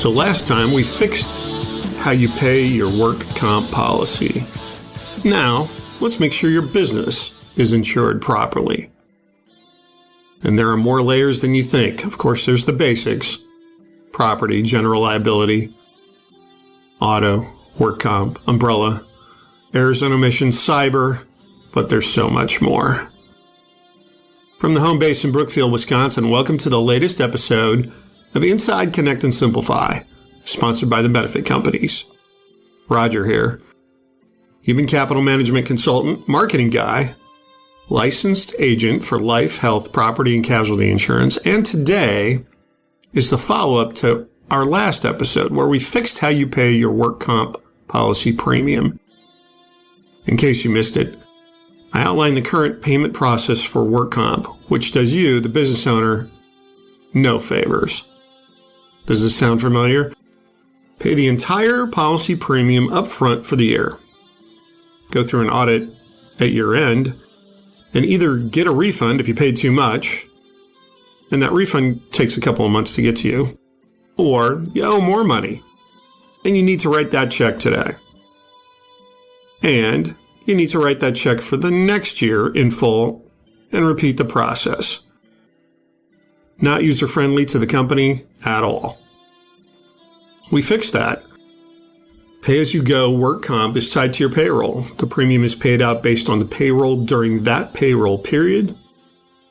So last time we fixed how you pay your work comp policy. Now, let's make sure your business is insured properly. And there are more layers than you think. Of course, there's the basics: property, general liability, auto, work comp, umbrella, errors and omissions, cyber, but there's so much more. From the home base in Brookfield, Wisconsin, welcome to the latest episode of Inside Connect and Simplify, sponsored by the Benefit Companies. Roger here, human capital management consultant, marketing guy, licensed agent for life, health, property, and casualty insurance. And today is the follow-up to our last episode where we fixed how you pay your work comp policy premium. In case you missed it, I outlined the current payment process for work comp, which does you, the business owner, no favors. Does this sound familiar? Pay the entire policy premium up front for the year. Go through an audit at year end and either get a refund if you paid too much, and that refund takes a couple of months to get to you, or you owe more money and you need to write that check today. And you need to write that check for the next year in full and repeat the process. Not user-friendly to the company at all. We fixed that. Pay-as-you-go work comp is tied to your payroll. The premium is paid out based on the payroll during that payroll period.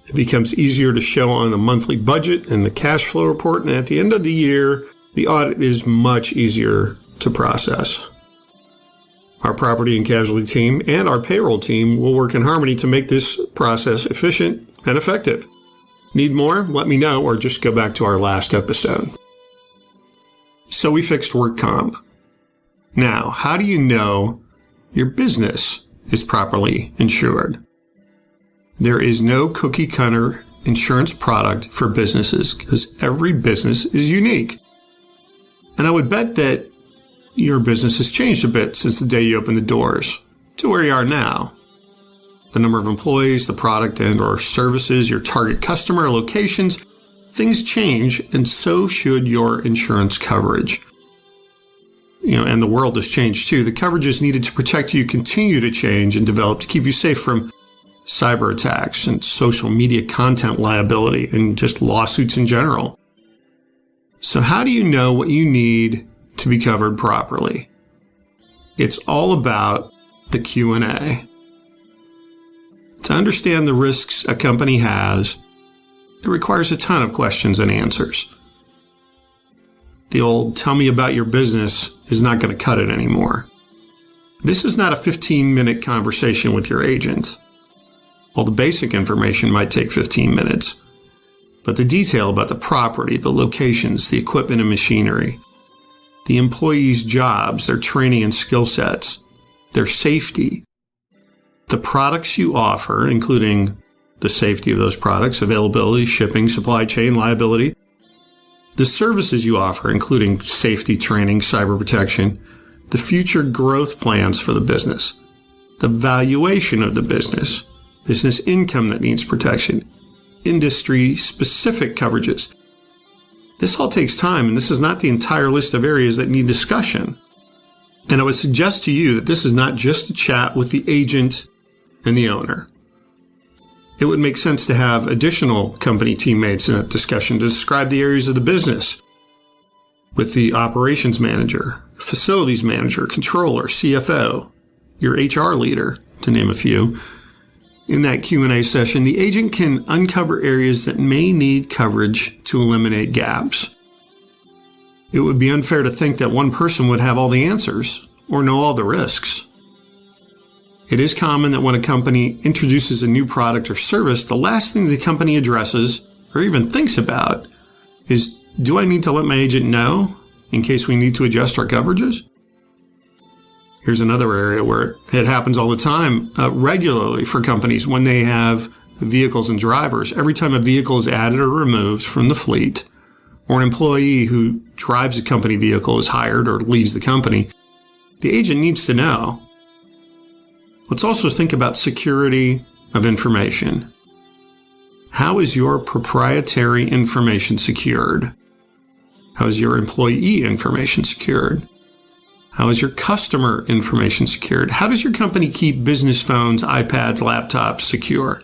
It becomes easier to show on a monthly budget and the cash flow report, and at the end of the year, the audit is much easier to process. Our property and casualty team and our payroll team will work in harmony to make this process efficient and effective. Need more? Let me know, or just go back to our last episode. So we fixed work comp. Now, how do you know your business is properly insured? There is no cookie cutter insurance product for businesses because every business is unique. And I would bet that your business has changed a bit since the day you opened the doors to where you are now. The number of employees, the product and or services, your target customer, locations, things change, and so should your insurance coverage. And the world has changed too. The coverages needed to protect you continue to change and develop to keep you safe from cyber attacks and social media content liability and just lawsuits in general. So how do you know what you need to be covered properly? It's all about the Q&A. To understand the risks a company has, it requires a ton of questions and answers. The old "tell me about your business" is not going to cut it anymore. This is not a 15-minute conversation with your agent. All the basic information might take 15 minutes, but the detail about the property, the locations, the equipment and machinery, the employees' jobs, their training and skill sets, their safety, the products you offer, including the safety of those products, availability, shipping, supply chain, liability, the services you offer, including safety training, cyber protection, the future growth plans for the business, the valuation of the business income that needs protection, industry-specific coverages. This all takes time, and this is not the entire list of areas that need discussion. And I would suggest to you that this is not just a chat with the agent and the owner. It would make sense to have additional company teammates in that discussion to describe the areas of the business with the operations manager, facilities manager, controller, CFO, your HR leader, to name a few. In that Q&A session, the agent can uncover areas that may need coverage to eliminate gaps. It would be unfair to think that one person would have all the answers or know all the risks. It is common that when a company introduces a new product or service, the last thing the company addresses or even thinks about is, do I need to let my agent know in case we need to adjust our coverages? Here's another area where it happens all the time, regularly for companies when they have vehicles and drivers. Every time a vehicle is added or removed from the fleet, or an employee who drives a company vehicle is hired or leaves the company, the agent needs to know. Let's also think about security of information. How is your proprietary information secured? How is your employee information secured? How is your customer information secured? How does your company keep business phones, iPads, laptops secure?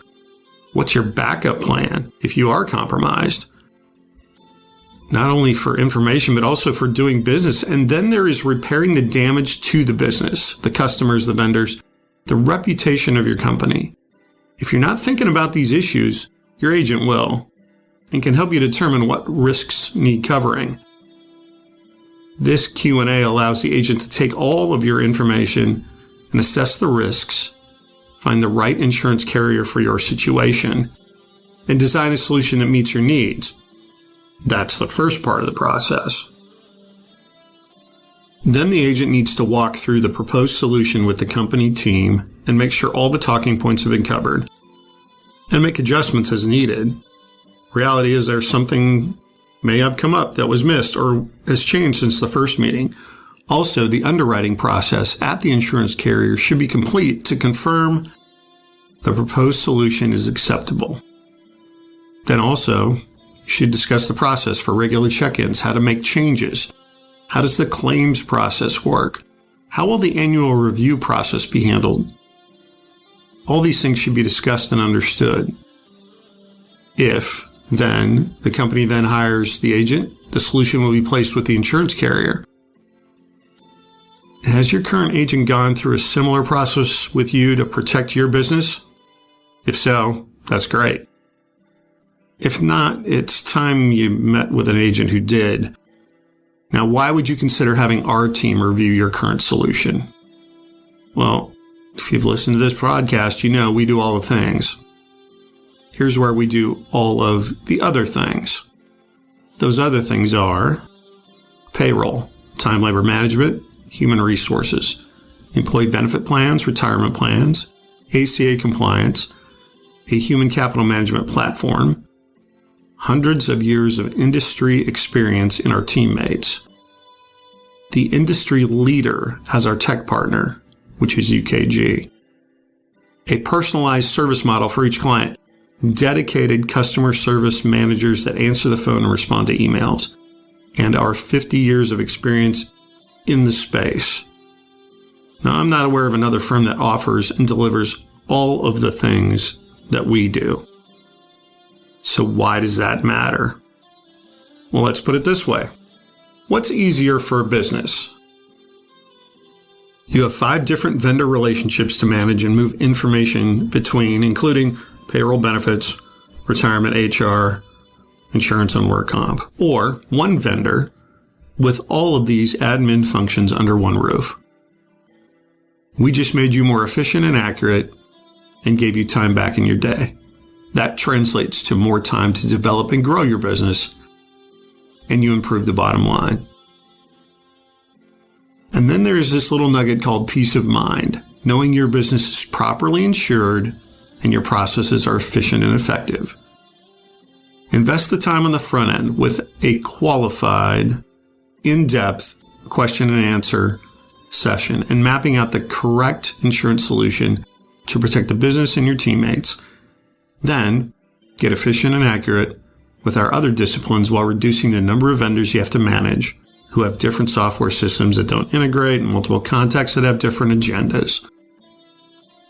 What's your backup plan if you are compromised? Not only for information, but also for doing business. And then there is repairing the damage to the business, the customers, the vendors, the reputation of your company. If you're not thinking about these issues, your agent will and can help you determine what risks need covering. This Q&A allows the agent to take all of your information and assess the risks, find the right insurance carrier for your situation, and design a solution that meets your needs. That's the first part of the process. Then the agent needs to walk through the proposed solution with the company team and make sure all the talking points have been covered and make adjustments as needed. Reality is there's something may have come up that was missed or has changed since the first meeting. Also, the underwriting process at the insurance carrier should be complete to confirm the proposed solution is acceptable. Then also, you should discuss the process for regular check-ins, how to make changes. How does the claims process work? How will the annual review process be handled? All these things should be discussed and understood. If then the company then hires the agent, the solution will be placed with the insurance carrier. Has your current agent gone through a similar process with you to protect your business? If so, that's great. If not, it's time you met with an agent who did. Now, why would you consider having our team review your current solution? Well, if you've listened to this podcast, you know we do all the things. Here's where we do all of the other things. Those other things are payroll, time labor management, human resources, employee benefit plans, retirement plans, ACA compliance, a human capital management platform, hundreds of years of industry experience in our teammates, the industry leader as our tech partner, which is UKG, a personalized service model for each client, dedicated customer service managers that answer the phone and respond to emails, and our 50 years of experience in the space. Now, I'm not aware of another firm that offers and delivers all of the things that we do. So why does that matter? Well, let's put it this way. What's easier for a business? You have 5 different vendor relationships to manage and move information between, including payroll, benefits, retirement, HR, insurance, and work comp. Or one vendor with all of these admin functions under one roof. We just made you more efficient and accurate and gave you time back in your day. That translates to more time to develop and grow your business, and you improve the bottom line. And then there's this little nugget called peace of mind, knowing your business is properly insured and your processes are efficient and effective. Invest the time on the front end with a qualified, in-depth question and answer session and mapping out the correct insurance solution to protect the business and your teammates. Then, get efficient and accurate with our other disciplines while reducing the number of vendors you have to manage who have different software systems that don't integrate and multiple contacts that have different agendas.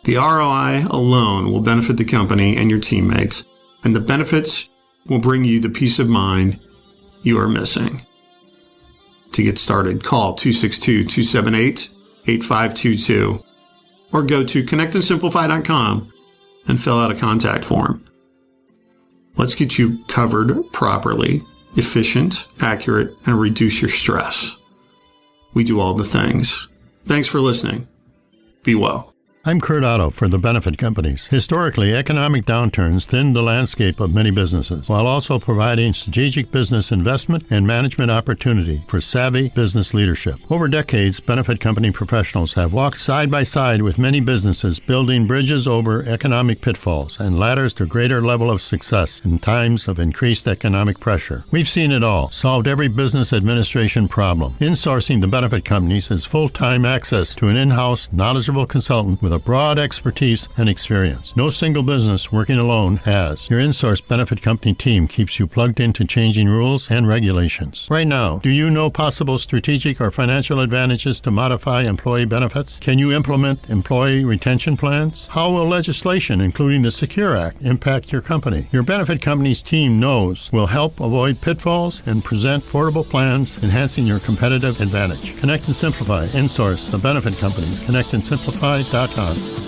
The ROI alone will benefit the company and your teammates, and the benefits will bring you the peace of mind you are missing. To get started, call 262-278-8522 or go to connectandsimplify.com and fill out a contact form. Let's get you covered properly, efficient, accurate, and reduce your stress. We do all the things. Thanks for listening. Be well. I'm Kurt Otto for the Benefit Companies. Historically, economic downturns thinned the landscape of many businesses, while also providing strategic business investment and management opportunity for savvy business leadership. Over decades, benefit company professionals have walked side by side with many businesses, building bridges over economic pitfalls and ladders to greater level of success in times of increased economic pressure. We've seen it all, solved every business administration problem. Insourcing the benefit companies is full-time access to an in-house, knowledgeable consultant with a a broad expertise and experience no single business working alone has. Your Insource benefit company team keeps you plugged into changing rules and regulations. Right now, do you know possible strategic or financial advantages to modify employee benefits? Can you implement employee retention plans? How will legislation, including the Secure Act, impact your company? Your benefit company's team knows will help avoid pitfalls and present affordable plans, enhancing your competitive advantage. Connect and Simplify. Insource, the benefit company. ConnectandSimplify.com.